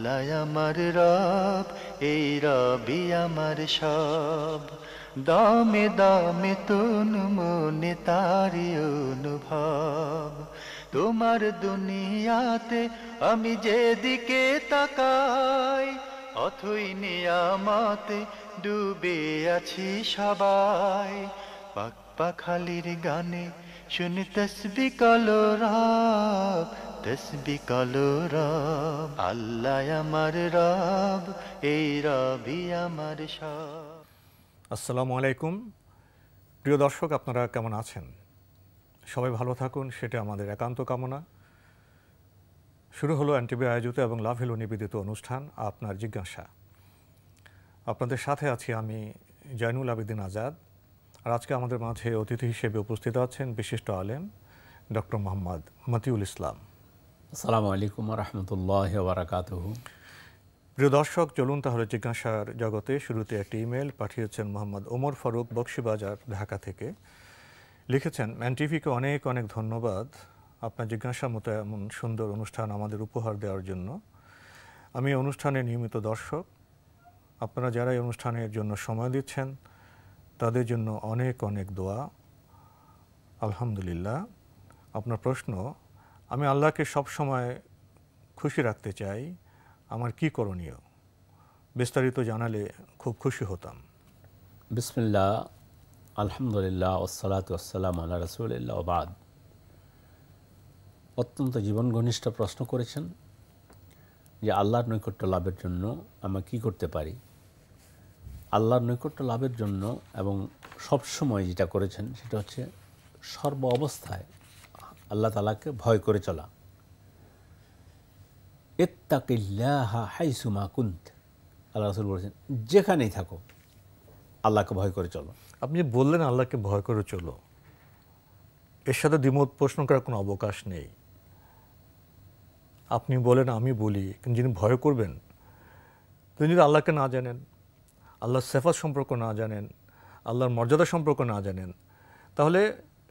আল্লাহ আমার রব, এই রবি আমার সব। দামে দামে তন মনে তারি অনুভব। তোমার দুনিয়াতে আমি যেদিকে তাকাই, অথই নিয়ামতে ডুবে আছি সবাই। পাক পাখালির গানে শুনি তসবিহ কলরব, তসবিহ কলরব। আল্লাহ আমার রব, এই রবি আমার সব। আসসালামু আলাইকুম। প্রিয় দর্শক, আপনারা কেমন আছেন? সবাই ভালো থাকুন, সেটা আমাদের একান্ত কামনা। শুরু হলো এনটিভি আয়োজিত এবং লাভ হিলো নিবেদিত অনুষ্ঠান আপনার জিজ্ঞাসা। আপনাদের সাথে আছি আমি জয়নুল আবেদিন আজাদ। আর আজকে আমাদের মাঝে অতিথি হিসেবে উপস্থিত আছেন বিশিষ্ট আলেম ডক্টর মোহাম্মদ মতিউল ইসলাম। আসসালামু আলাইকুম ওয়া রাহমাতুল্লাহি ওয়া বারাকাতুহু। প্রিয় দর্শক, চলুন তাহলে জিজ্ঞাসার জগতে। শুরুতে একটি ইমেল পাঠিয়েছেন মোহাম্মদ ওমর ফারুক, বক্সিবাজার, ঢাকা থেকে। লিখেছেন, এনটিভিকে অনেক অনেক ধন্যবাদ আপনার জিজ্ঞাসার মতো এমন সুন্দর অনুষ্ঠান আমাদের উপহার দেওয়ার জন্য। আমি অনুষ্ঠানের নিয়মিত দর্শক। আপনারা যারা এই অনুষ্ঠানের জন্য সময় দিচ্ছেন তাদের জন্য অনেক অনেক দোয়া। আলহামদুলিল্লাহ। আপনার প্রশ্ন, আমি আল্লাহকে সব সময় খুশি রাখতে চাই, আমার কি করণীয়? বিস্তারিত জানালে খুব খুশি হতাম। বিসমিল্লাহ, আলহামদুলিল্লাহ, ওয়াসসালাতু ওয়াসসালামু আলা রাসূলিল্লাহ ওয়া বাদ। অত্যন্ত জীবন ঘনিষ্ঠ প্রশ্ন করেছেন যে আল্লাহর নৈকট্য লাভের জন্য আমরা কি করতে পারি। আল্লাহর নৈকট্য লাভের জন্য এবং সব সময় যেটা করেছেন সেটা হচ্ছে সর্ব অবস্থায় আল্লাহ তাআলাকে ভয় করে চলা। ইত্তাকিল্লাহা হাইসুমা কুন্ত, আল্লাহ রাসূল বলেছেন যেখানেই থাকো আল্লাহকে ভয় করে চলো। আপনি বললেন আল্লাহকে ভয় করে চলো, এর সাথে দ্বিমত প্রশ্ন করার কোনো অবকাশ নেই। আপনি বলেন, আমি বলি, কিন্তু যিনি ভয় করবেন তিনি যদি আল্লাহকে না জানেন, আল্লাহর সিফাত সম্পর্ক না জানেন, আল্লাহর মর্যাদা সম্পর্ক না জানেন, তাহলে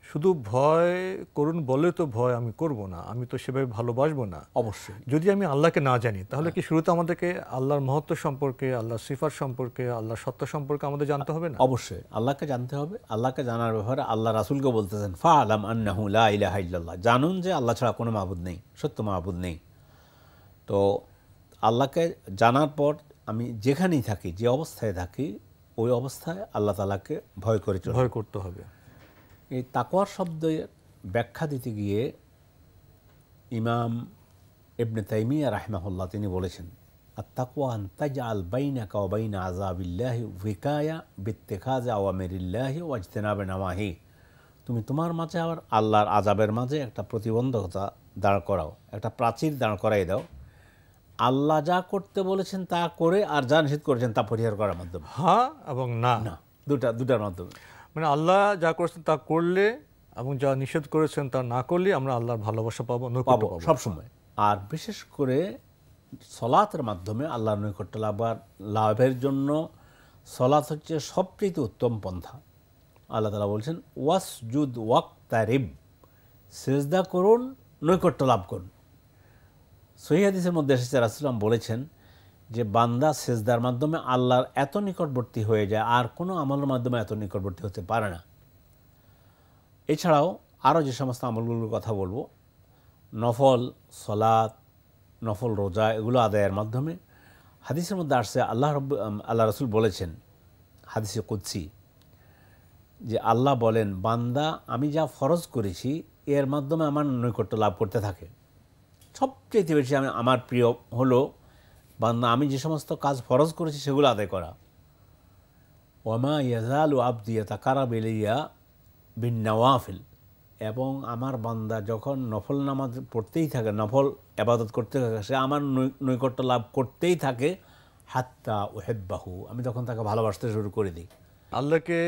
শুধু ভয় করুন বলে তো ভয় আমি করব না, আমি তো সেভাবে ভালোবাসবো না। অবশ্যই যদি আমি আল্লাহকে না জানি তাহলে কি শুরুতে আমাদেরকে আল্লাহর মহত্ব সম্পর্কে, আল্লাহর সিফাত সম্পর্কে, আল্লাহর সত্তা সম্পর্কে আমাদের জানতে হবে না? অবশ্যই আল্লাহকে জানতে হবে। আল্লাহকে জানার ব্যাপারে আল্লাহ রাসূলকে বলতেছেন, ফাআলাম আন্নাহু লা ইলাহা ইল্লাল্লাহ, জানুন যে আল্লাহ ছাড়া কোনো মাবুদ নেই, সত্য মাবুদ নেই। তো আল্লাহকে জানার পর আমি যেখানেই থাকি, যে অবস্থায় থাকি, ওই অবস্থায় আল্লাহ তাআলাকে ভয় করে চলব। ভয় করতে হবে। এই তাকওয়ার শব্দের ব্যাখ্যা দিতে গিয়ে ইমাম ইবনে তাইমিয়া রাহিমাহুল্লাহ তিনি বলেছেন, আত-তাকওয়া আন তাজআল বাইনাকা ওয়া বাইনা আযাবিল্লাহি ওয়িকায়া বিত্তিখাযি আওয়ামিরিল্লাহি ওয়া ইজতিনাবি নাওয়াহি। তুমি তোমার মাঝে আর আল্লাহর আযাবের মাঝে একটা প্রতিবন্ধকতা দাঁড় করাও, একটা প্রাচীর দাঁড় করাই দাও, আল্লাহ যা করতে বলেছেন তা করে, আর যা নিষেধ করেছেন তা পরিহার করার মাধ্যমে। হ্যাঁ এবং না, না, দুটার মাধ্যমে। মানে আল্লাহ যা করেছেন তা করলে এবং যা নিষেধ করেছেন তা না করলে আমরা আল্লাহর ভালোবাসা পাবো, নৈকট্য পাবো সবসময়। আর বিশেষ করে সলাতের মাধ্যমে আল্লাহর নৈকট্য লাভের জন্য সলাত হচ্ছে সবচেয়ে উত্তম পন্থা। আল্লাহ তাআলা বলছেন, ওয়াসজুদ ওয়াক্তারিব, সিজদা করুন, নৈকট্য লাভ করুন। সহিহ হাদিসের মধ্যে এসেছে, রাসূলুল্লাহ বলেছেন যে বান্দা সিজদার মাধ্যমে আল্লাহর এত নিকটবর্তী হয়ে যায়, আর কোনো আমলের মাধ্যমে এত নিকটবর্তী হতে পারে না। এছাড়াও আরও যে সমস্ত আমলগুলোর কথা বলবো, নফল সলাত, নফল রোজা, এগুলো আদায়ের মাধ্যমে হাদিসের মধ্যে আসছে আল্লাহ রাসূল বলেছেন হাদিসে কুদসি যে আল্লাহ বলেন, বান্দা আমি যা ফরজ করেছি এর মাধ্যমে আমার নৈকট্য লাভ করতে থাকে। সবচেয়ে বেশি আমার প্রিয় হলো বান্দা আমি যে সমস্ত কাজ ফরজ করেছি সেগুলো আদায় করা। ওয়ামা ইয়াজালু আবদি ইয়াতাকারাবু ইলাইয়া বিন-নওয়াফিল, এবং আমার বান্দা যখন নফল নামাজ পড়তেই থাকে, নফল ইবাদত করতে থাকে, সে আমার নৈকট্য লাভ করতেই থাকে, হাত্তা উহিব্বাহু, আমি তখন তাকে ভালোবাসতে শুরু করে দিই। আল্লাহকে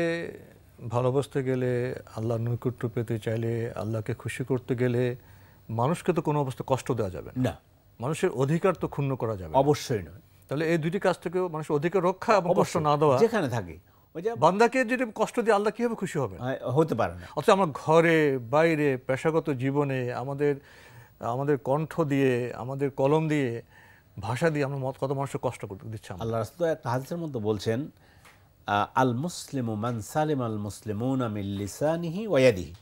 ভালোবাসতে গেলে, আল্লাহর নৈকট্য পেতে চাইলে, আল্লাহকে খুশি করতে গেলে মানুষকে তো কোনো অবস্থা কষ্ট দেওয়া যাবে না, মানুষের অধিকার তো ক্ষুণ্ণ করা যাবে অবশ্যই নয়। তাহলে এই দুটি কাজ থেকে মানুষের অধিকার রক্ষা এবং কষ্ট না দেওয়া, যেখানে থাকে ওই যে বান্দাকে যদি কষ্ট দিয়ে আল্লাহ কিভাবে খুশি হবে? হতে পারে না। অথচ আমরা ঘরে বাইরে পেশাগত জীবনে আমাদের কণ্ঠ দিয়ে, আমাদের কলম দিয়ে ভাষা দিয়ে আমরা কত মানুষের কষ্ট করতে দিচ্ছি আমরা। আল্লাহ রাসূল একটা হাদিসের মধ্যে বলছেন, আল মুসলিমু মান সালিম আল মুসলিমুনা মিন লিসানিহি ওয়া ইয়াদিহি,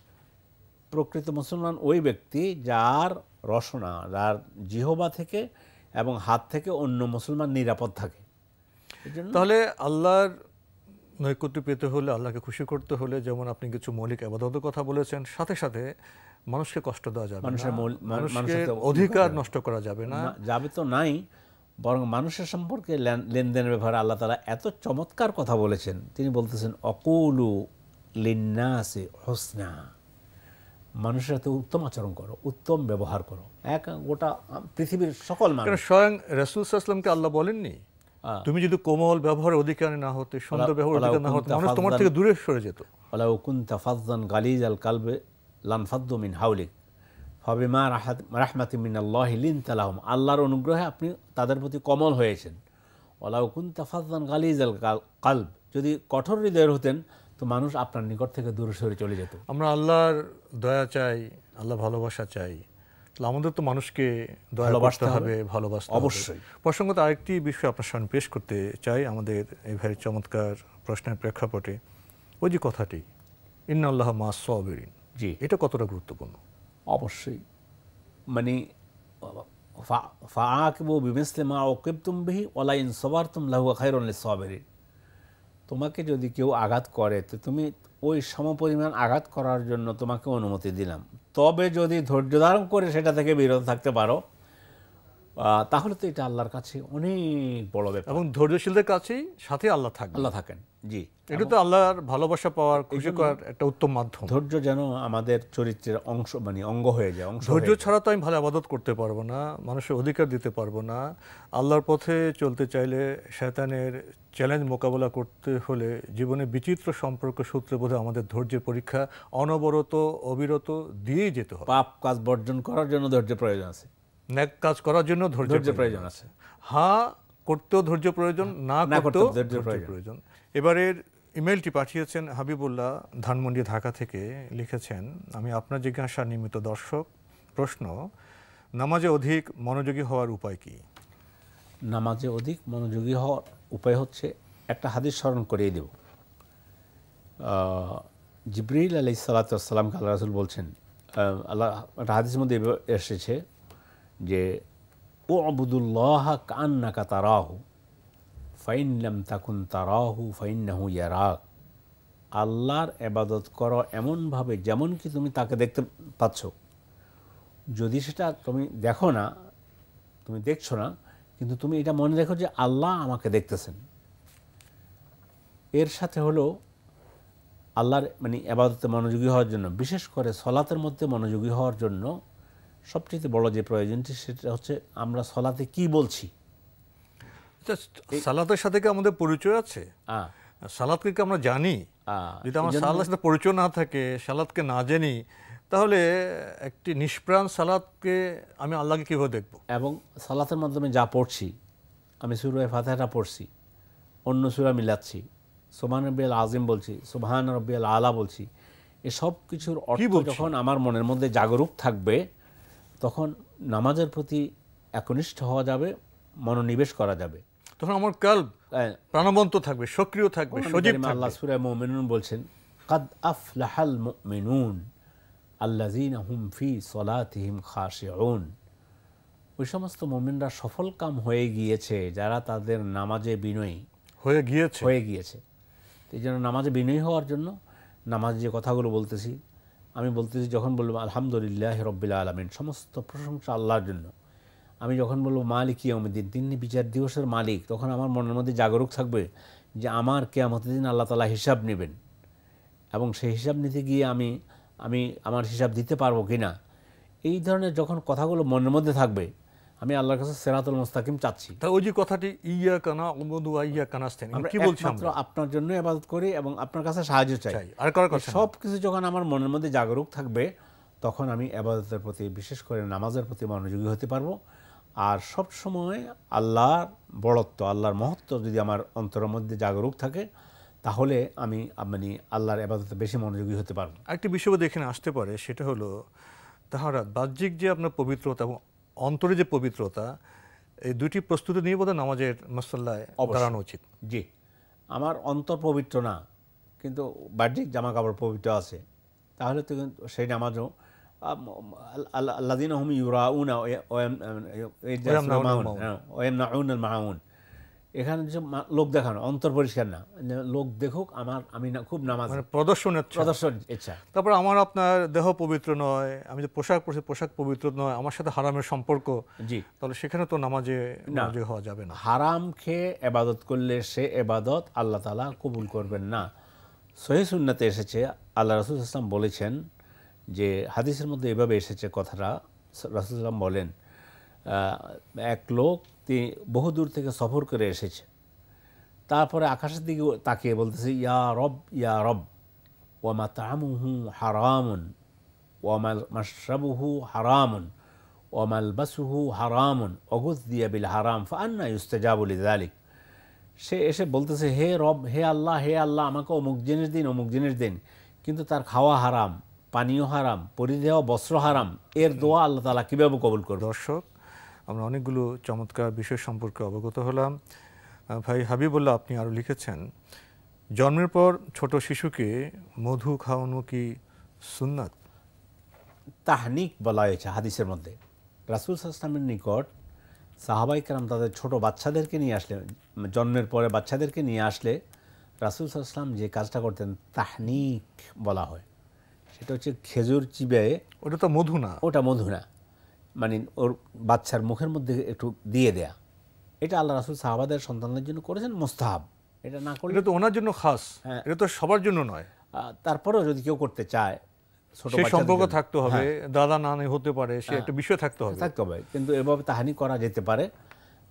প্রকৃত মুসলমান ওই ব্যক্তি যার রসনা, যার জিহবা থেকে এবং হাত থেকে অন্য মুসলমান নিরাপদ থাকে। এজন্য তাহলে আল্লাহর নৈকট্য পেতে হলে, আল্লাহকে খুশি করতে হলে, যেমন আপনি কিছু মৌলিক ইবাদতের কথা বলেছেন, সাথে সাথে মানুষকে কষ্ট দেওয়া যাবে না, মানুষের অধিকার নষ্ট করা যাবে না। যাবে তো নাই, বরং মানুষের সম্পর্কে লেনদেনের ব্যাপারে আল্লাহ তাআলা এত চমৎকার কথা বলেছেন। তিনি বলতেছেন, অকুলু লিন্নাসি হুসনা, মানুষের সাথে উত্তম আচরণ করো, উত্তম ব্যবহার করো। গোটা পৃথিবীর সকল মানুষ, স্বয়ং রাসূল সাল্লাল্লাহু আলাইহি ওয়াসাল্লামকে আল্লাহ বলেননি তুমি যদি কোমল ব্যবহারের অধিকারী না হতে, সুন্দর ব্যবহারের অধিকারী না হতে, মানুষ তোমার থেকে দূরে সরে যেত। ওয়ালাউ কুনতা ফাযযান গালিযাল কালবি লানফাদ্দু মিন হাওলিক ফাবিমা রাহমাতিন মিনাল্লাহি লিনতা লাহুম, আল্লাহর অনুগ্রহে আপনি তাদের প্রতি কোমল হয়েছেন। ওয়ালাউ কুনতা ফাযযান গালিযাল কালব, যদি কঠোর হৃদয়ের হতেন তো মানুষ আপনার নিকট থেকে দূরে সরে চলে যেত। আমরা আল্লাহর দয়া চাই, আল্লাহ ভালোবাসা চাই, তাহলে আমাদের তো মানুষকে দয়া করতে হবে, ভালোবাসতে হবে অবশ্যই। প্রসঙ্গত আরেকটি বিষয় আপনার সামনে পেশ করতে চাই আমাদের এই ভাই চমৎকার প্রশ্নের প্রেক্ষাপটে। ওই যে কথাটি ইন্নাল্লাহা মা'আস সাবিরিন, জি, এটা কতটা গুরুত্বপূর্ণ? অবশ্যই। মানে ফাআকিবু বিমিসলি মা উকিবতুম বিহি ওয়ালা ইন সাবারতুম লাহুয়া খায়রুন লিস-সাবিরিন, তোমাকে যদি কেউ আঘাত করে তো তুমি ওই সমপরিমাণ আঘাত করার জন্য তোমাকে অনুমতি দিলাম, তবে যদি ধৈর্য ধারণ করে সেটা থেকে বিরত থাকতে পারো তাহলে তো এটা আল্লাহর কাছে অনেক বড় ব্যাপার। এবং ধৈর্যশীলদের কাছেই সাথে আল্লাহ থাকবে, আল্লাহ থাকেন। জি, এটা তো আল্লাহর ভালোবাসা পাওয়ার, খুশি করার একটা উত্তম মাধ্যম। ধৈর্য যেন আমাদের চরিত্রের অংশ, মানে অঙ্গ হয়ে যায়। ধৈর্য ছাড়া তো আমি ভালো ইবাদত করতে পারবো না, মানুষের অধিকার দিতে পারবো না। আল্লাহর পথে চলতে চাইলে শয়তানের চ্যালেঞ্জ মোকাবেলা করতে হলে জীবনে বিচিত্র সম্পর্ক সূত্রে বোধ আমাদের ধৈর্যের পরীক্ষা অনবরত অবিরত দিয়েই যেতে হবে। পাপ কাজ বর্জন করার জন্য ধৈর্যের প্রয়োজন আছে, নেক কাজ করার জন্য ধৈর্যের প্রয়োজন আছে। হ্যাঁ, করতেও ধৈর্য প্রয়োজন, না করতেও ধৈর্য প্রয়োজন। এবারের ইমেলটি পাঠিয়েছেন হাবিবুল্লাহ ধানমন্ডি, ঢাকা থেকে। লিখেছেন, আমি আপনার জিজ্ঞাসা নিমিত্ত দর্শক। প্রশ্ন, নামাজে অধিক মনোযোগী হওয়ার উপায় কি? নামাজে অধিক মনোযোগী হওয়ার উপায় হচ্ছে, একটা হাদিস স্মরণ করিয়ে দেব। জিবরিল আলাইহিস সালাতু ওয়াস সালামকে আল্লাহ রাসূল বলছেন, আল্লাহ একটা হাদিসের মধ্যে এসেছে যে উ'বুদুল্লাহা কাআন্নাকা তারাহু ফাইন লাম তাকুন তারাহু ফাইন্নাহু ইয়ারাক, আল্লাহর ইবাদত করো এমনভাবে যেমন কি তুমি তাকে দেখতে পাচ্ছ। যদি সেটা তুমি দেখো না, তুমি দেখছো না, কিন্তু তুমি এটা মনে রেখো যে আল্লাহ আমাকে দেখতেছেন। এর সাথে হলো আল্লাহর মানে ইবাদতে মনোযোগী হওয়ার জন্য, বিশেষ করে সলাতের মধ্যে মনোযোগী হওয়ার জন্য সবচেয়ে বড় যে প্রয়োজনটি সেটা হচ্ছে আমরা সলাতে কি বলছি। সালাতের সাথে কি আমাদের পরিচয় আছে? সালাতকে কি আমরা জানি? যদি আমার সালাতের সাথে পরিচয় না থাকে, সালাতকে না জানি, তাহলে একটি নিষ্প্রাণ সালাতকে আমি আল্লাহকে কীভাবে দেখব? এবং সালাতের মাধ্যমে যা পড়ছি, আমি সূরা ফাতিহাটা পড়ছি, অন্য সূরা মিলাচ্ছি, সুবহান রাব্বিয়াল আযীম বলছি, সুবহান রাব্বিয়াল আলা বলছি, এসব কিছুর অর্থ যখন আমার মনের মধ্যে জাগরুক থাকবে তখন নামাজের প্রতি একনিষ্ঠ হওয়া যাবে, মনোনিবেশ করা যাবে। তখন আমার কলব প্রাণবন্ত থাকবে, সক্রিয় থাকবে, সজীব থাকবে। আল্লাহ সূরা মুমিনুন বলছেন, কাদ আফলাহাল মুমিনুন আল্লাযীনা হুম ফি সলাতিহিম খাশিউন, ওই সমস্ত মুমিনরা সফল কাম হয়ে গিয়েছে যারা তাদের নামাজে বিনয়ী হয়ে গিয়েছে। এই জন্য নামাজে বিনয়ী হওয়ার জন্য নামাজ যে কথাগুলো বলতেছি, আমি বলতেছি যখন বলবো আলহামদুলিল্লাহি রাব্বিল আলামিন, সমস্ত প্রশংসা আল্লাহর জন্য। আমি যখন বলবো মালিক ইয়াউমিদ্দিন, তিনি বিচার দিবসের মালিক, তখন আমার মনের মধ্যে জাগরুক থাকবে যে আমার কিয়ামতের দিন আল্লাহ তাআলা হিসাব নেবেন, এবং সেই হিসাব নিতে গিয়ে আমি আমার হিসাব দিতে পারবো কিনা, এই ধরনের যখন কথাগুলো মনের মধ্যে থাকবে, আমি আল্লাহর কাছে সিরাতুল মুস্তাকিম চাচ্ছি। তা ওই যে কথাটি ইয়্যাকা না'বুদু ওয়া ইয়্যাকা নাস্তাইন, কি বলছি আমরা? আপনার জন্য ইবাদত করি এবং আপনার কাছে সাহায্য চাই। আর কারো কাছে সব কিছু যখন আমার মনের মধ্যে জাগরুক থাকবে তখন আমি ইবাদতের প্রতি, বিশেষ করে নামাজের প্রতি মনোযোগী হতে পারবো। আর সব সময় আল্লাহর বড়ত্ব, আল্লাহর মহত্ব যদি আমার অন্তরের মধ্যে জাগরুক থাকে তাহলে আমি মানে আল্লাহর ইবাদতে বেশি মনোযোগী হতে পারবো। একটি বিষয় দেখে আসতে পারে, সেটা হলো তাহারা বাহ্যিক যে আপনার পবিত্রতা এবং অন্তরে যে পবিত্রতা, এই দুটি প্রস্তুতি নিয়ে বোধহয় নামাজের মাসাল্লায় দাঁড়ানো উচিত। জি, আমার অন্তর পবিত্র না কিন্তু বাহ্যিক জামা কাপড় পবিত্র আছে, তাহলে তো সেই নামাজও আল্লাযীনা হুম ইউরাউনা ওয়ায়ামনাউনাল মাউন, এখানে যে লোক দেখানো, অন্তর পরিষ্কার না, লোক দেখুক আমি খুব নামাজ, প্রদর্শন ইচ্ছা। তারপর আমার আপনার দেহ পবিত্র নয়, আমি যে পোশাক পরছি পোশাক পবিত্র নয়, আমার সাথে হারামের সম্পর্ক, জি, তাহলে সেখানে তো নামাজে হওয়া যাবে না। হারাম খেয়ে এবাদত করলে সে এবাদত আল্লাহ তাআলা কবুল করবেন না। সহিহ সুন্নাতে এসেছে, আল্লাহ রাসূল সাল্লাল্লাহু আলাইহি ওয়াসাল্লাম বলেছেন যে, হাদিসের মধ্যে এভাবে এসেছে কথাটা, রাসূল সাল্লাম বলেন, এক লোক বহু দূর থেকে সফর করে এসেছে, তারপরে আকাশের দিকে তাকিয়ে বলতেছে, ইয়া রব ইয়া রব, ওয়া মাতআমুহু হারামুন ওয়া মাশরাবুহু হারামুন ওয়া মালবাসুহু হারামুন ওয়াগুযিয়া বিল হারাম ফাআন্না ইউস্তাজাবু লিযালিক। সে এসে বলতেছে, হে রব, হে আল্লাহ, হে আল্লাহ, আমাকে অমুক জিনিস দিন, অমুক জিনিস দিন, কিন্তু তার খাওয়া হারাম, পানীয় হারাম, পরিধেয় বস্ত্র হারাম, এর দোয়া আল্লাহ তাআলা কীভাবে কবুল করবে? দর্শক, আমরা অনেকগুলো চমৎকার বিষয় সম্পর্কে অবগত হলাম। ভাই হাবিবুল্লাহ, আপনি আরও লিখেছেন, জন্মের পর ছোট শিশুকে মধু খাওয়ানো কি সুন্নাত? তাহনিক বলা হয়েছে হাদিসের মধ্যে। রাসূল সাল্লাল্লাহু আলাইহি ওয়াসাল্লামের নিকট সাহাবায়ে কেরাম তাদের ছোট বাচ্চাদেরকে নিয়ে আসলে, জন্মের পরে বাচ্চাদেরকে নিয়ে আসলে রাসূল সাল্লাল্লাহু আলাইহি ওয়াসাল্লাম যে কাজটা করতেন তাহনিক বলা হয়। সেটা হচ্ছে খেজুর চিবিয়ে, ওটা তো মধু না, ওটা মধু না, মানে ওর বাচ্চার মুখের মধ্যে একটু দিয়ে দেয়া। এটা আল্লাহ রাসূল সাহাবাদের সন্তানদের জন্য করেছেন, মুস্তাহাব। এটা না করলে, এটা তো ওনার জন্য খাস, এটা তো সবার জন্য নয়। তারপরেও যদি কেউ করতে চায়, ছোট সেই সম্পর্ক থাকতে হবে, দাদা নানি হতে পারে, সে একটা বিষয় থাকতে হবে, কিন্তু এভাবে তাহানি করা যেতে পারে।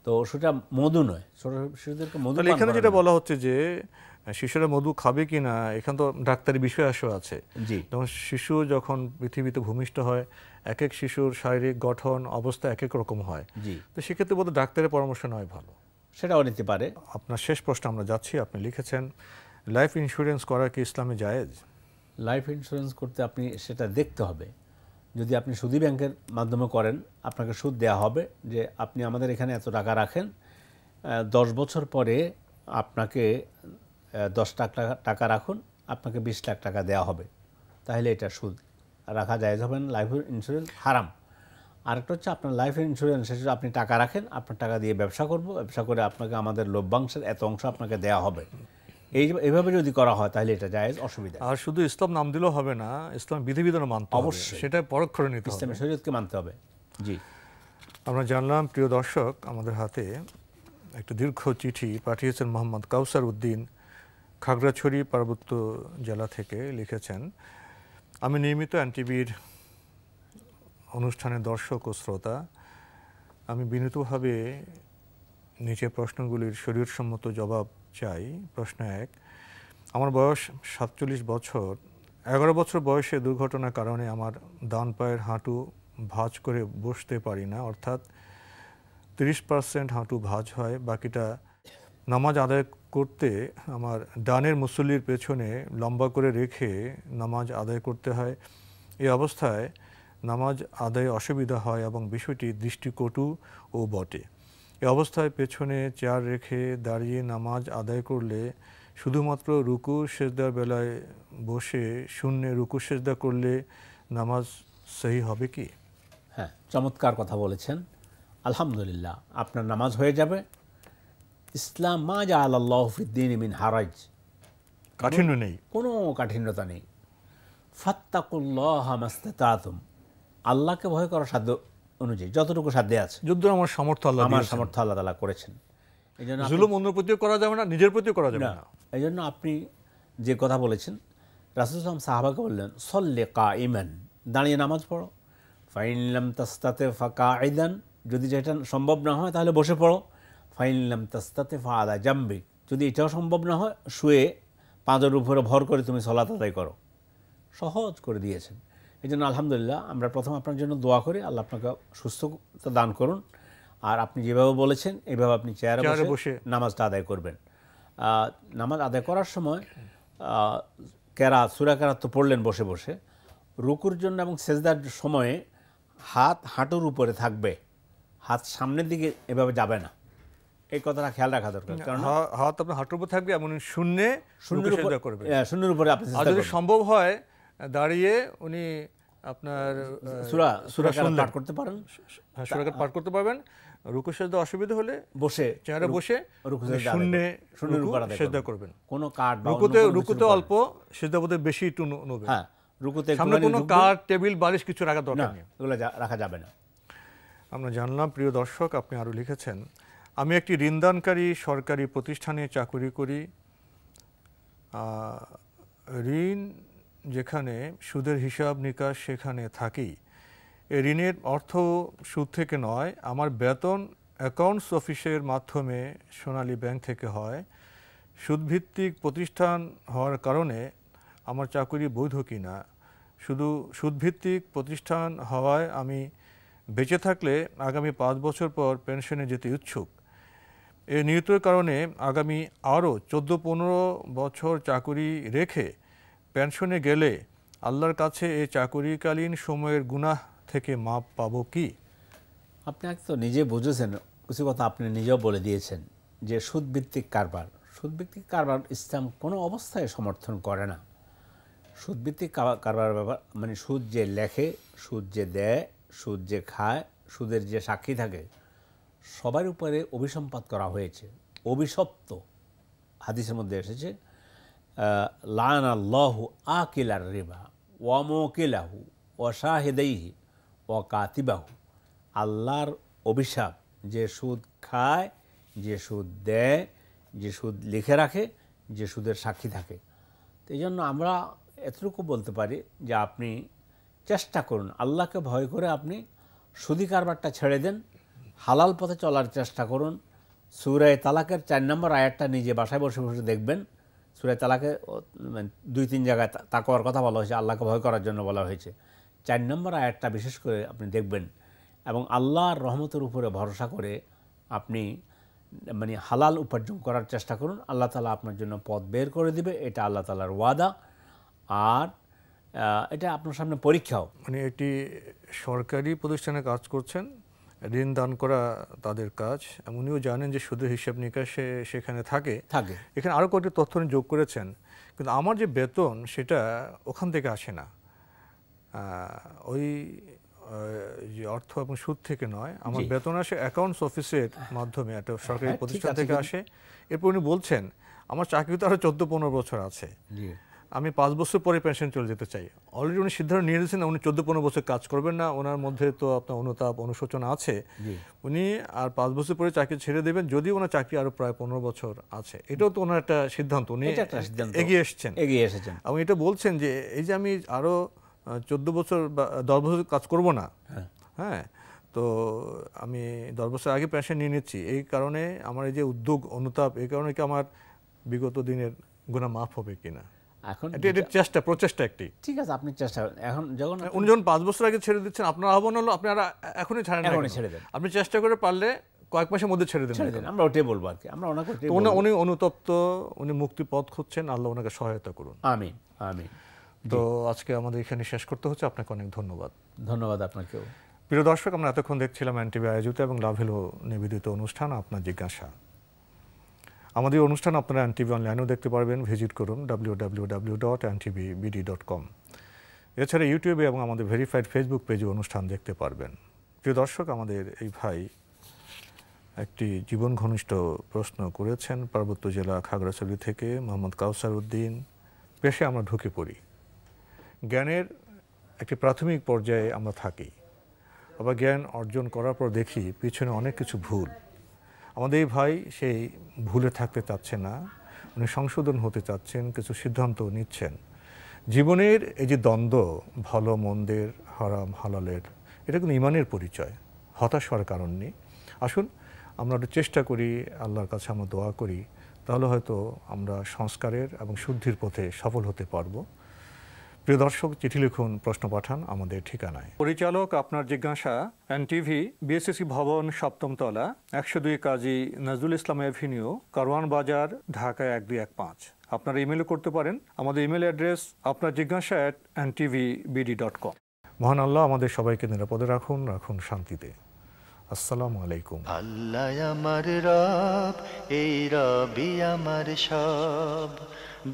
তো সেটা মধু নয়, ছোট শিশুদেরকে মধু। এখানে যেটা বলা হচ্ছে যে শিশুরা মধু খাবে কিনা, এখানে তো ডাক্তারি বিষয় আছে। যেমন শিশু যখন পৃথিবীতে ভূমিষ্ঠ হয়, এক এক শিশুর শারীরিক গঠন অবস্থা এক এক রকম হয়, তো সেক্ষেত্রে বোধহয় ডাক্তারের পরামর্শ নেওয়াই ভালো। সেটাও নিতে পারে। আপনার শেষ প্রশ্ন আমরা যাচ্ছি। আপনি লিখেছেন, লাইফ ইন্স্যুরেন্স করা কি ইসলামে জায়েজ? লাইফ ইন্স্যুরেন্স করতে আপনি সেটা দেখতে হবে। যদি আপনি সুদী ব্যাংকের মাধ্যমে করেন, আপনাকে সুদ দেওয়া হবে যে আপনি আমাদের এখানে এত টাকা রাখেন, 10 বছর পরে আপনাকে 10 লাখ টাকা রাখুন, আপনাকে 20 লাখ টাকা দেওয়া হবে, তাহলে এটা সুদ রাখা জায়েজ হবে না। লাইফ ইন্স্যুরেন্স হারাম। আরেকটা হচ্ছে আপনার লাইফ ইন্স্যুরেন্স শেষে আপনি টাকা রাখেন, আপনার টাকা দিয়ে ব্যবসা করব, ব্যবসা করে আপনাকে আমাদের লভ্যাংশের এত অংশ আপনাকে দেওয়া হবে, এইভাবে যদি করা হয় তাহলে এটা জায়েজ, অসুবিধা। আর শুধু ইসলাম নাম দিলেও হবে না, ইসলাম বিধিবিধান মানতে হবে, অবশ্যই সেটা পরোক্ষ নিতে হবে, ইসলামের শরীয়তকে মানতে হবে। জি, আমরা জানলাম। প্রিয় দর্শক, আমাদের হাতে একটা দীর্ঘ চিঠি পাঠিয়েছেন মোহাম্মদ কাউসার উদ্দিন, খাগড়াছড়ি পার্বত্য জেলা থেকে। লিখেছেন, আমি নিয়মিত এনটিভির অনুষ্ঠানের দর্শক ও শ্রোতা। আমি বিনীতভাবে নিচের প্রশ্নগুলির শরীয়তসম্মত জবাব চাই। প্রশ্ন 1, আমার বয়স 47 বছর। 11 বছর বয়সে দুর্ঘটনার কারণে আমার ডান পায়ের হাঁটু ভাঁজ করে বসতে পারি না, অর্থাৎ 30% হাঁটু ভাঁজ হয়, বাকিটা নামাজ আদায় করতে আমার ডানের মুসল্লির পেছনে লম্বা করে রেখে নামাজ আদায় করতে হয়। এই অবস্থায় নামাজ আদায়ে অসুবিধা হয় এবং বিষয়টি দৃষ্টিকটু ও বটে। এই অবস্থায় পেছনে চেয়ার রেখে দাঁড়িয়ে নামাজ আদায় করলে শুধুমাত্র রুকু সেজদার বেলায় বসে শূন্যে রুকু সেজদা করলে নামাজ সহি হবে কি? হ্যাঁ, চমৎকার কথা বলেছেন। আলহামদুলিল্লাহ, আপনার নামাজ হয়ে যাবে। ইসলাম মা জাআলাল্লাহু ফিদ-দীনি মিন হারাজ, কাঠিন্য নেই, কোনো কাঠিন্যতা নেই। ফাত্তাকুল্লাহা মাস্তাতাতুম, আল্লাহকে ভয় করার সাধ্য অনুযায়ী যতটুকু সাধ্যে আছে। যুদ্ধ আমার সামর্থ্য আল্লাহ তাআলা করেছেন। এইজন্য জুলুম অন্যের প্রতিও করা যাবে না, নিজের প্রতিও করা যাবে না। এইজন্য আপনি যে কথা বলেছেন, রাসূল সাল্লাল্লাহু আলাইহি ওয়াসাল্লাম সাহাবাকে বললেন, সল্লি কাইমান, দাঁড়িয়ে নামাজ পড়ো। ফাইন লাম তাস্তাতি ফাকাইদান, যদি যেটা সম্ভব না হয় তাহলে বসে পড়ো। ফাইন লাম তাস্তাতি ফাআলা জামবিক, যদি এটাও সম্ভব না হয় শুয়ে পাঁজরের উপরে ভর করে তুমি সালাত আদায় করো। সহজ করে দিয়েছেন। এই জন্য আলহামদুলিল্লাহ, আমরা প্রথম আপনার জন্য দোয়া করি, আল্লাহ আপনাকে সুস্থতা দান করুন। আর আপনি যেভাবে বলেছেন এইভাবে আপনি চেয়ারে বসে নামাজটা আদায় করবেন। নামাজ আদায় করার সময় সূরা কেরাত তো পড়লেন বসে বসে, রুকুর জন্য এবং সেজদার সময়ে হাত হাঁটুর উপরে থাকবে, হাত সামনের দিকে এভাবে যাবে না, এই কথাটা খেয়াল রাখা দরকার। কারণ হাত আপনার হাঁটুর উপর থাকবে, এমন শূন্যে শূন্যের উপর করবে, শূন্যের উপরে আপনি আর যদি সম্ভব হয় দাঁড়িয়ে উনি আপনার সূরা পাঠ করতে পারেন, সূরা পাঠ করতে পারবেন। রুকু সিজদা অসুবিধা হলে বসে চেয়ারে বসে শূন্যের উপর সিজদা করবেন। কোনো কাঠ বা রুকুতে অল্প, সিজদা বোধহয় বেশি একটু নেবে। হ্যাঁ, রুকুতে সামনে কোনো কাঠ, টেবিল, বালিশ কিছু রাখা দরকার নেই, এগুলো রাখা যাবে না। আমরা জানলাম। প্রিয় দর্শক, আপনি আরো লিখেছেন, আমি একটি ঋণদানকারী সরকারি প্রতিষ্ঠানে চাকরি করি। ঋণ যেখানে সুদের হিসাব নিকাশ সেখানে থাকি। এই ঋণের অর্থ সুদ থেকে নয়, আমার বেতন অ্যাকাউন্টস অফিসের মাধ্যমে সোনালী ব্যাংক থেকে হয়। সুদভিত্তিক প্রতিষ্ঠান হওয়ার কারণে আমার চাকরি বৈধ কিনা? শুধু সুদভিত্তিক প্রতিষ্ঠান হওয়ায় আমি বেঁচে থাকলে আগামী 5 বছর পর পেনশনে যেতে ইচ্ছুক। এই নিয়তের কারণে আগামী আরও 14-15 বছর চাকরি রেখে পেনশনে গেলে আল্লাহর কাছে এই চাকরিকালীন সময়ের গুনাহ থেকে মাপ পাবো কি? আপনি তো নিজে বুঝেছেন, কিছু কথা আপনি নিজেও বলে দিয়েছেন যে সুদভিত্তিক কারবার ইসলাম কোনো অবস্থায় সমর্থন করে না। সুদভিত্তিক কারবার ব্যাপার মানে সুদ যে লেখে, সুদ যে দেয়, সুদ যে খায়, সুদের যে সাক্ষী থাকে, সবার উপরে অভিসম্পাত করা হয়েছে, অভিশপ্ত। হাদিসের মধ্যে এসেছে, লানাল্লাহু আকিলার রিবা ওয়া মুকিলাহু ওয়া শাহিদাইহি ওয়া কাতিবাহু। আল্লাহর অভিশাপ যে সুদ খায়, যে সুদ দেয়, যে সুদ লিখে রাখে, যে সুদের সাক্ষী থাকে। তো এই জন্য আমরা এতটুকু বলতে পারি যে আপনি চেষ্টা করুন, আল্লাহকে ভয় করে আপনি সুদি কারবারটা ছেড়ে দেন, হালাল পথে চলার চেষ্টা করুন। সূরা তালাকের 4 নম্বর আয়াতটা নিজে বাসায় বসে বসে দেখবেন। সূরা তালাকে 2-3 জায়গায় তাকওয়ার কথা বলা হয়েছে, আল্লাহকে ভয় করার জন্য বলা হয়েছে। 4 নম্বর আয়াতটা বিশেষ করে আপনি দেখবেন এবং আল্লাহর রহমতের উপরে ভরসা করে আপনি মানে হালাল উপার্জন করার চেষ্টা করুন। আল্লাহ তাআলা আপনার জন্য পথ বের করে দিবে, এটা আল্লাহ তাআলার ওয়াদা। আর এটা আপনার সামনে পরীক্ষাও। মানে এটি সরকারি প্রতিষ্ঠানে কাজ করছেন, ঋণ দান করা তাদের কাজ। উনিও জানেন যে সুদের হিসাব নিকাশ সেখানে থাকে। এখানে আরও কয়েকটি তথ্য যোগ করেছেন, কিন্তু আমার যে বেতন সেটা ওখান থেকে আসে না, ওই যে অর্থ এবং সুদ থেকে নয়, আমার বেতন আসে অ্যাকাউন্টস অফিসের মাধ্যমে, একটা সরকারি প্রতিষ্ঠান থেকে আসে। এরপর উনি বলছেন আমার চাকরি তো আরও 14-15 বছর আছে, আমি 5 বছর পরে পেনশন চলে যেতে চাই। অলরেডি উনি সিদ্ধান্ত নিয়ে নিয়েছেন উনি 14-15 বছর কাজ করবেন না, ওনার মধ্যে তো আপনার অনুতাপ অনুশোচনা আছে, উনি আর 5 বছর পরে চাকরি ছেড়ে দেবেন, যদিও ওনার চাকরি আরও প্রায় 15 বছর আছে। এটাও তো ওনার একটা সিদ্ধান্ত, উনি এগিয়ে এসেছেন। এবং এটা বলছেন যে এই যে আমি আরও 14 বছর বা 10 বছর কাজ করব না, হ্যাঁ, তো আমি 10 বছর আগে পেনশন নিয়ে নিচ্ছি, এই কারণে আমার এই যে উদ্যোগ অনুতাপ, এই কারণে কি আমার বিগত দিনের গুনাহ মাফ হবে কিনা। এখন এটা প্রচেষ্টা একটি, ঠিক আছে, আপনি চেষ্টা এখন যখন উনি যখন 5 বছর আগে ছেড়ে দিচ্ছেন, আপনার আহ্বান হলো আপনারা এখনই ছেড়ে দেন, আপনি চেষ্টা করে পারলে কয়েক মাসের মধ্যে ছেড়ে দেন। আমরা ওটাই বলবো আর কি, আমরা ওনাকে উনি অনুতপ্ত, উনি মুক্তি পথ খুঁজছেন, আল্লাহ ওনাকে সহায়তা করুন। আমিন আমিন। তো আজকে আমাদের এখানে শেষ করতে হচ্ছে, আপনাকে অনেক ধন্যবাদ। ধন্যবাদ আপনাকেও। প্রিয় দর্শক, আমরা এতক্ষণ দেখছিলাম এনটিভি আয়োজিত এবং লাভ হ্যালো নিবেদিত অনুষ্ঠান আপনার জিজ্ঞাসা। আমাদের অনুষ্ঠান আপনারা এনটিভি অনলাইনেও দেখতে পারবেন, ভিজিট করুন www.ntvbd.com। এছাড়া ইউটিউবে এবং আমাদের ভেরিফাইড ফেসবুক পেজে অনুষ্ঠান দেখতে পারবেন। প্রিয় দর্শক, আমাদের এই ভাই একটি জীবন ঘনিষ্ঠ প্রশ্ন করেছেন পার্বত্য জেলা খাগড়াছড়ি থেকে মোহাম্মদ কাউসার উদ্দিন। পেশে আমরা ঢুকে পড়ি, জ্ঞানের একটি প্রাথমিক পর্যায়ে আমরা থাকি, আবার জ্ঞান অর্জন করার পর দেখি পিছনে অনেক কিছু ভুল। আমাদের এই ভাই সেই ভুলে থাকতে চাচ্ছে না, উনি সংশোধন হতে চাচ্ছেন, কিছু সিদ্ধান্ত নিচ্ছেন। জীবনের এই যে দ্বন্দ্ব, ভালো মন্দের, হারাম হালালের, এটা কিন্তু ঈমানের পরিচয়, হতাশ হওয়ার কারণ নেই। আসুন আমরা একটু চেষ্টা করি, আল্লাহর কাছে আমরা দোয়া করি, তাহলে হয়তো আমরা সংস্কারের এবং শুদ্ধির পথে সফল হতে পারবো। প্রিয় দর্শক, চিঠি লিখুন, প্রশ্ন পাঠান আমাদের ঠিকানায়। পরিচালক আপনার জিজ্ঞাসা, এনটিভি, বিএসসি ভবন, 7ম তলা, 102 কাজী নজরুল ইসলাম এভিনিউ, কারওয়ান বাজার, ঢাকা 1215। আপনারা ইমেলও করতে পারেন, আমাদের ইমেল অ্যাড্রেস আপনার জিজ্ঞাসা @ntvbd.com। মহান আল্লাহ আমাদের সবাইকে নিরাপদে রাখুন, রাখুন শান্তিতে। আসসালামু আলাইকুম। আল্লাহ আমার রব, এই রবি আমার সব,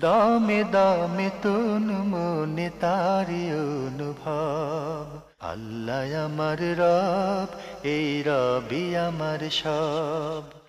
দামে দামে তন মনে তারি অনুভব। আল্লাহ আমার রব, এই রবি আমার সব।